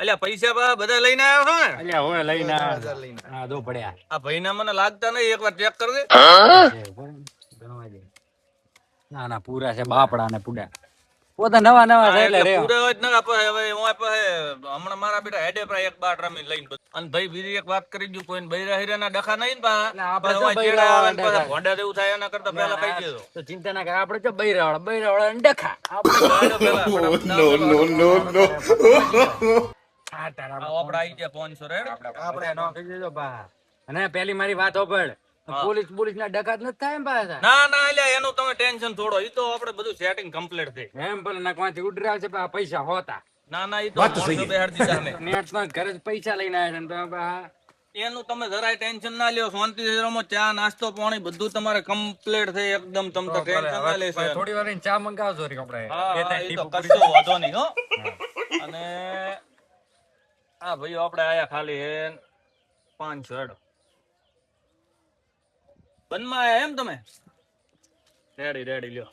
અલ્યા પૈસા બા બધા લઈને આવ્યો છો ને? અલ્યા હોય લઈને 1000 લઈને હા દો પડ્યા આ ભાઈના મને લાગતા નહીં, એકવાર ચેક કર દે. ગણવા દે. ના ના પૂરા છે બાપડા ને પૂડા પોતા નવા નવા છે એટલે રે પૂરા હોય જ ના આપે. હવે હું આપે હમણાં મારા બેટા હેડે પર એક બાટ રમી લઈને બધું. અને ભાઈ બીજી એક વાત કરી દઉં, કોઈ બૈરા હીરાના ડખા નહીં ને પા. એટલે આપણે પછી તો વાંય બૈરા ચેડા આવે ને વાળા પાછા ભોંડા જેવું થાય એના કરતા પહેલા કહી દેજો. તો ચિંતા ના કર આપણે તો બૈરા વાળા ને ડખા હેડો પહેલા ફટાફટ આ તારા આ આપડા આઈ ગયા 500 રેડ. આપણે નો કહી દેજો બા અને પેલી મારી વાત હોભળ પોલીસ ના ડકાત નથી થાય ને પાછા ના ના અલ્યા એનું તમે ટેન્શન છોડો. ઈ તો આપણે બધું સેટિંગ કમ્પ્લીટ થઈ. એમ ભલે નાકમાંથી ઉડરાવ છે પણ આ પૈસા હોતા ના ના ઈ તો માણસો બેહાડી દીધા અમે. નેટ માં ઘરે જ પૈસા લઈને આવ્યા છે ને તમે બા એનું તમે જરાય ટેન્શન ના લ્યો. શાંતિથી રમો. ચા નાસ્તો પાણી બધું તમારે કમ્પ્લીટ થઈ એકદમ. તમ તો ટેન્શન ના લેશો. થોડી વાર ચા મંગાવજો રે આપણે હા, ઈ તો કશો વાંધો નહીં હો. અને આ ભાઈઓ આપણે આયા ખાલી 500 હેડો. બનમાં આયા એમ તમે? રેડી લ્યો.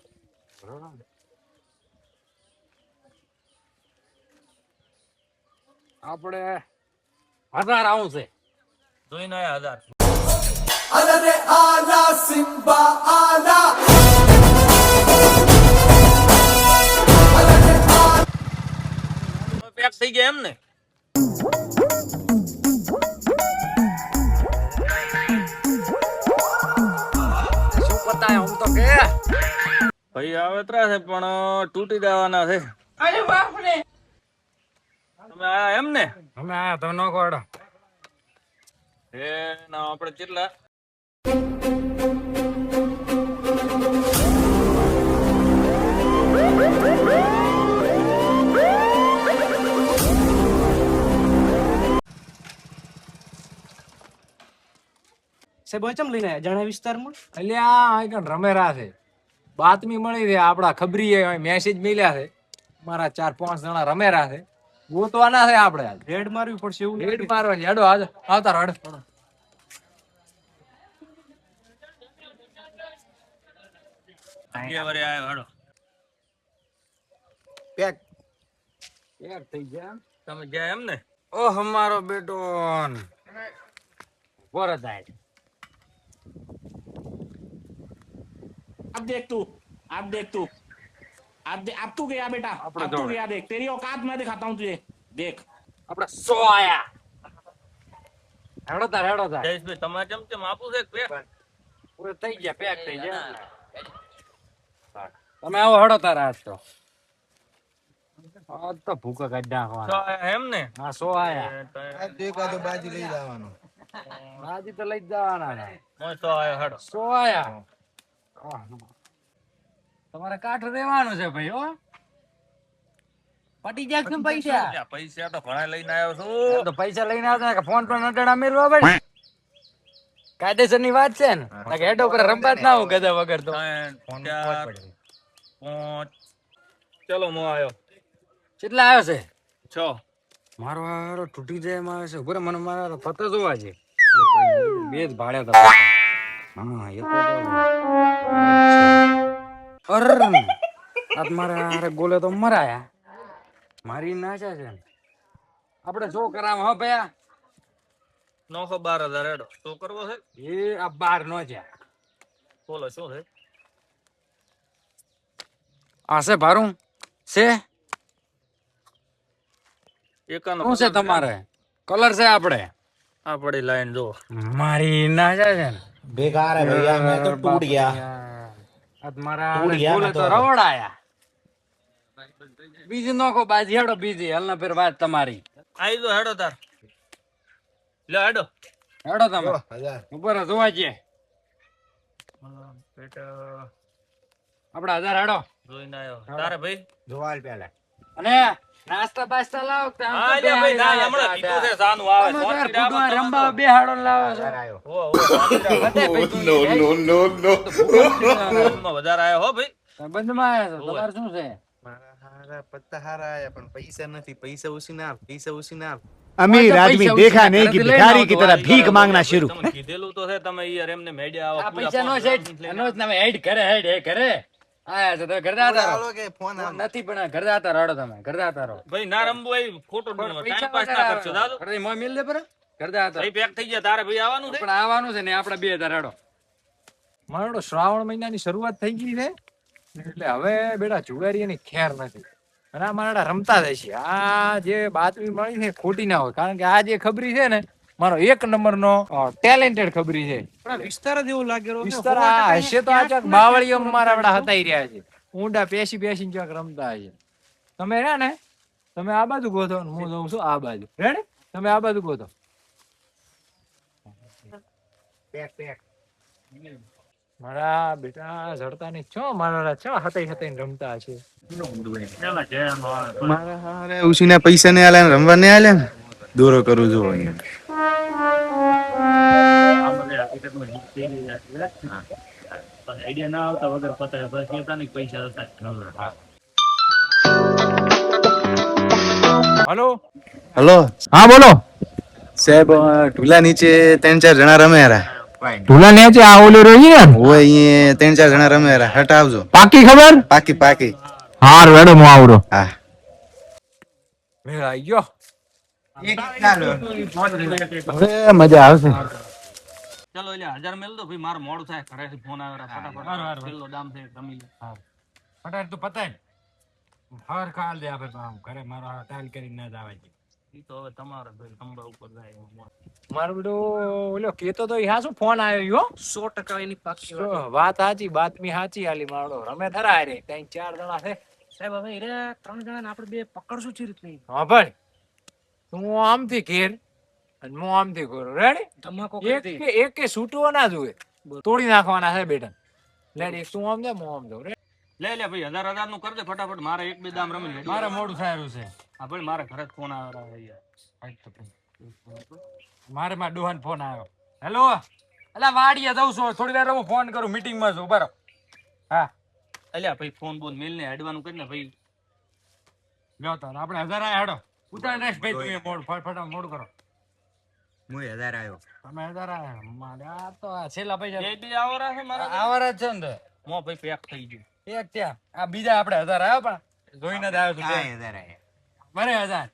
આપણે 1000 આવું છે જોઈને આયા 1000. Alare ala Simba ala pack થઈ ગયા એમ ને? શું પતાય હું તો કે ભાઈ આવે ત્રા છે પણ તૂટી જવાના છે. અરે બાપ રે. તમે આયા એમ ને? અમે આયા તમે નો કોડો ના આપણે કેટલા સાહેબ ચમ લઈને આયા જાણા વિસ્તારમાં? અલ્યા આ કણ રમેરા છે બાતમી મળી છે આપડા ખબરી મેસેજ મળ્યા છે મારા 4-5 જણા રમેરા છે ગોતવાના છે આપણે રેડ મારવી પડશે એવું રેડ મારવાની હેડો આજ આવતા રહો હેડો વરે આયો હેડો. પેક એક થઈ ગયા તમે ગયા એમ ને? ઓહ મારો બેટો પરત આય अब देख तू अब तू गया बेटा अब तू गया देख तेरी औकात मैं दिखाता हूँ तुझे देख આપણે 100 આયા હેડો તાર જયેશભાઈ તમારે ચમ ચમ આપું છે પેક? પૂરે થઈ ગયા પેક થઈ ગયા તમે આવો હેડો તાર આજ તો ભૂકા કાઢી નાખવાના એમ ને? હા 100 આયા એકાદો બાજુ લઈ જવાનો. બાજી તો લઈ જ જવાના ને તો આયો હેડો. 100 આયા તમારે કાઠ રહેવાનું છે ભાઈ હો પટી જાય કેમ પૈસા અલ્યા, પૈસા તો ઘણા લઈને આવ્યો છું. તો પૈસા લઈને આવતા કે ફોન પર નટડા મેળવા ભાઈ કાયદેસર ની વાત છે ને કે હેડ ઉપર રંબા જ ના હું ગધા વગર તો 3, 4, 5. ચલો હું આવ્યો. કેટલા આવ્યો છે 6. મારો હારો તૂટી જાય એમાં આવે છે ઉભરે મને મારા પતા જોવા છે બે જ ભાડ્યા હતા હા એ તો અર આત મારા હારે ગોલે તો મરાયા મારી નાચા છે આપણે શું કરાવ હો ભયા 912,000 હેડો. શું કરવો છે? એ આ બાર નો જ્યા બોલો શું છે? આ છે ભારું છે એકાનો શું છે તમારે કલર છે આપણે આ પડી લાઈન જો. મારી નાચા છે ને बेकार है भैया मैं तो टूट गया આત મારા ટૂટ ગયા ગોલે ને તો તો. રવડાયા બીજી નોખો બાજી હેડો બીજી હલના ફેર વાત તમારી આઈ જો હેડો તાર. લે હેડો. હેડો તમે 1000 ઉપર જોવા જઈએ બેટા આપડા 1000 હેડો જોઈને આવ્યો. તારે ભાઈ? જોવાલ પેલા અને નાસ્તા બાસ્તા લાવો કે આમ તો હા લે ભાઈ, ના હમણાં કીધું છે સાનું આવે. તમે તો યાર શાંતિથી ફૂટવા આવો રંબા તમે બે હાડો લાવો છો આવ્યો. તો. હો, શાંતિથી આવો. બધે ભાઈ તું એમાં વધારે આવ્યો હો ભાઈ. બંધમાં આવ્યા છો તમારે શું છે મારા હારા પત્તા હારા આયા પણ પૈસા નથી. પૈસા ઉસીને આપ. अमीर आदमी देखा नहीं कि भिखारी की तरह भीख मांगना शुरू। તમે કીધેલું તો છે તમે યાર એમને મેડ્યા આવો આ પૂરા પૈસા નો 5 સેટ એનો જ નામે હેડ કરે હેડ એ કરે આયા છે તો ઘર જાતા રહો. હાલો કે ફોન આવે નથી પણ ઘર જાતા રહો તમે ઘર જાતા રહો. ભાઈ ના રમવું હોય ખોટો ટાઈમ પાસ ના કરશો દાદુ અરે મોય મિલ દે પર ઘર જાતા ભાઈ પેક થઈ ગયા તારે ભાઈ આવવાનું છે પણ આવવાનું છે ને આપણે 2000 હેડો. મારો શ્રાવણ મહિનાની શરૂઆત થઈ ગઈ છે એટલે હવે બેટા જુગારીની ખેર નથી અને આ મારા રમતા જાય છે. આ જે બાતમી મળી છે ખોટી ના હોય કારણ કે આ જે ખબરી છે ને મારો 1 નંબરનો ટેલેન્ટેડ ખબરી છે. વિસ્તાર જ એવું લાગે રહ્યો છે. વિસ્તાર આ હશે તો આ ચાક બાવળીઓ મારા બેટા હતાઈ રહ્યા છે ઊંડા પેશી પેશીને ચાક રમતા હશે. તમે રહ્યા ને તમે આ બાજુ ગોતો ને હું જઉં છું આ બાજુ રેડી તમે આ બાજુ ગોતો. મારા બેટા જડતા ની છો મારા છો હતાઈ હતાઈ રમતા હશે. મારા હારે ઉસીના પૈસા ને આલે ને રમવા ને આલે ને દોરો કરું છું અહીંયા. આઈડિયા ના આવતા વગર પતાવે બસ કેતા નહીં પૈસા હતા. હલો હલો હા બોલો. સાહેબ ઢુલા નીચે 3-4 જણા રમે રા. ઢુલા ને છે આ ઓલે રહી ને ઓય અહીંયા 3-4 જણા રમે રા. હટ આવજો. પાકી ખબર પાકી. હાર વેડો હું આવરો. હા મેળ આવી ગયો. હવે મજા આવશે. ચલો એટલે 1000 મેલ દો ભાઈ મારું મોડું થાય ઘરેથી ફોન આવે ફટાફટ છેલ્લો દામ છે રમી લે. ફટાફટ તું પતાય હર ખાલ દે આપણે ઘરે મારો ટાઈલ કરીને ના જાવે છે. ઈ તો હવે તમારે ભાઈ ખંભા ઉપર જાય. મારો બેટો ઓલો કેતો તો ઈ હાસુ ફોન આવ્યો 100% એની પાકી વાત સાચી બાતમી સાચી આલી મારો રમે થરા રે ત્રણ ચાર જણા છે સાહેબ હવે રે 3 જણા આપણે બે પકડશું છે રીતની હા ભાઈ તું આમથી ઘેર અને હું આમથી ઘેર રેડી ધમાકો એક કે છૂટવો ના જોઈએ તોડી નાખવાના છે બેટા લેડી તું આમ દે હું આમ દઉં રે લે ભાઈ 1000 નું કર દે ફટાફટ મારે 1-2 દામ રમી લે. મારે મોડું થાયરું છે હા ભાઈ મારે ઘરે જ ફોન આવે યાર. મારે માં ડોહાન ફોન આવ્યો. હેલો અલા વાડીએ જઉં છું થોડી વાર હું ફોન કરું મીટિંગ માં છું બરાબર. હા અલ્યા ભાઈ ફોન બોન મેલ ને હેડવાનું કરીને ભાઈ લ્યો તો આપણે 1000 આયા હેડો ઉતાર નાખ ભાઈ તમે મોડ ફટાફટ મોડું કરો. હું 1000 આવ્યો. તમે 1000 આયા મારે આ તો આ છેલ્લા પૈસા બે આવરા છે મારા આવરા જ છે ને મો ભાઈ પેક થઈ ગયું. એક ત્યાં આ બીજા આપણે 1000 આવ્યો પણ જોઈને જ આવ્યો તું 1000 આવ્યા. મને 1000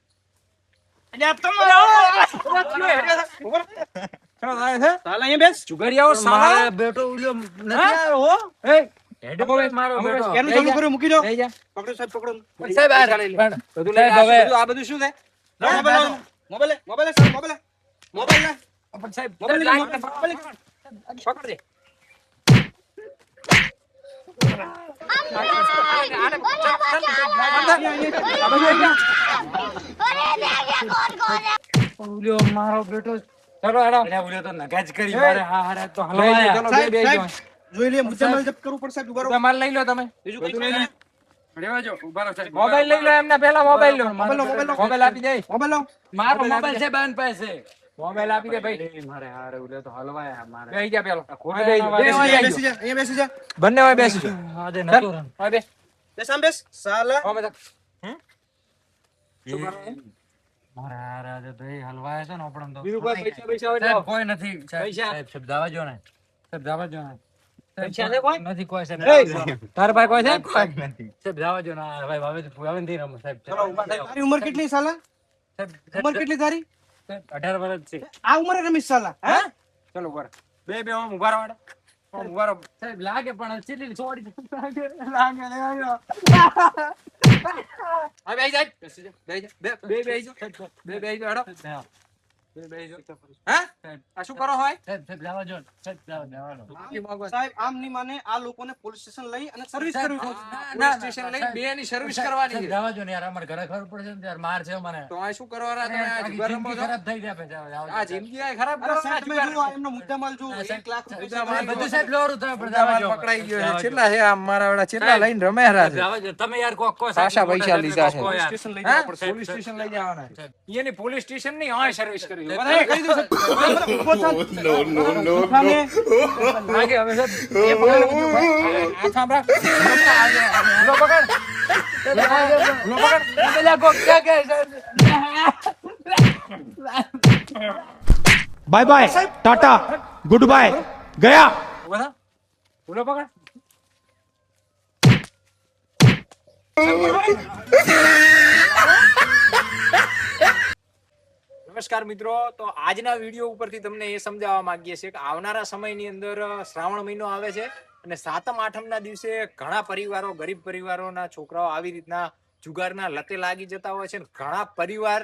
મારો બેટો ચલો હેડો તો નગાજ કરી મારે હા હારે તો હલવાયા ચલો બે જોઈ લે મુદ્દામાલ જપ્ત કરવું પડશે. ઉભા રહો. તમારે લઈ લો તમે બીજું કઈ લઈ લે. રેવા જો ઉભા રહો સાહેબ મોબાઈલ લઈ લો એમને પહેલા મોબાઈલ લો મોબાઈલ આપી દે મોબાઈલ લાવો. મારો મોબાઈલ છે બેન પાસે મોબાઈલ આપી દે ભાઈ મારે હારે ઉલે તો હલવાયા મારે બેહી જા પેલો બેસી જા. અહીંયા બેસી જા. બંને હોય બેસી જા આજે નતો રન હવે બે બેસ આમ બેસ. સાલા હવે મારે હારે આજે તો એ હલવાયા છે ને આપણને તો બીજું કોઈ પૈસા હોય સાહેબ કોઈ નથી સાહેબ સાહેબ દાવા જો ને સાહેબ દાવા જો ને પૈસા છે કોઈ નથી કોઈ સાહેબ તાર ભાઈ કોઈ છે કોઈ નથી સાહેબ દાવા જો ને ભાઈ હવે નથી રમો સાહેબ ચલો ઉભા થાઓ તારી ઉંમર કેટલી સાલા? સાહેબ ઉંમર કેટલી તારી? 18 વર્ષ છે આ ઉંમરે રમીશ સાલા? હે? ચલો ઉભા રહો. બે આમ ઉભા રહો આમ ઉભા રહો સાહેબ લાગે પણ ચીલી છોડી લાગે હવે બેહી જા બેસી જા બેહી જા બે બેહી જા બે બેહી જા હેડો બે બેહી જા હે આ શું કરો હોય સાહેબ લાવા જો સાહેબ લાવા સાહેબ આમ ની માને આ લોકોને પોલીસ સ્ટેશન લઈ અને સર્વિસ કરવી પડશે. પોલીસ સ્ટેશન લઈ બે ની સર્વિસ કરવાની છે જવા જો ને યાર અમારે ઘરે ખબર પડશે ને યાર માર છે મને તો આ શું કરવાના તમે આ જુગાર રમો છો? ખરાબ થઈ જાય પછી આ જિંદગી આ ખરાબ અરે કરવાના સાહેબ તમે જુગાર જુઓ, એમનો મુદ્દામાલ જુઓ. 1 લાખ રૂપિયા બધું સાહેબ લોરું થાય પણ મુદ્દામાલ જવા જો પકડાઈ ગયો છે છેલ્લા છે આ મારા વાળા છેલ્લા લઈને રમે હરા છે જવા જો તમે યાર કોઈ સાશા પૈસા લીધા છે કોઈ યાર. સ્ટેશન લઈ જવા પડશે. પોલીસ સ્ટેશન લઈ જવાના એની પોલીસ સ્ટેશન ની આ સર્વિસ કરી દો બધા કહી દો સાહેબ. ઉભો થાવ. ઉઠાને. લાગે હવે સાહેબ એ પકડ આ થાંભા લો પકડ લો પકડ પેલા કો કે bye bye tata goodbye गया ઉભા થા લો પકડ નમસ્કાર મિત્રો, તો આજના વિડીયો ઉપરથી તમને એ સમજાવવા માંગીએ છીએ કે આવનારા સમયની અંદર શ્રાવણ મહિનો આવે છે અને સાતમ આઠમના દિવસે ઘણા પરિવારો, ગરીબ પરિવારોના છોકરાઓ આવી રીતના જુગારના લતે લાગી જતા હોય છે. ઘણા પરિવાર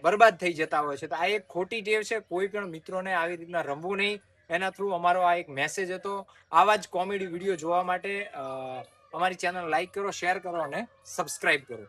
બરબાદ થઈ જતા હોય છે. તો આ એક ખોટી ટેવ છે. કોઈ પણ મિત્રોને આવી રીતના રમવું નહીં. એના થ્રુ અમારો આ એક મેસેજ હતો. આવા જ કોમેડી વિડીયો જોવા માટે અમારી ચેનલ લાઈક કરો, શેર કરો અને સબસ્ક્રાઇબ કરો.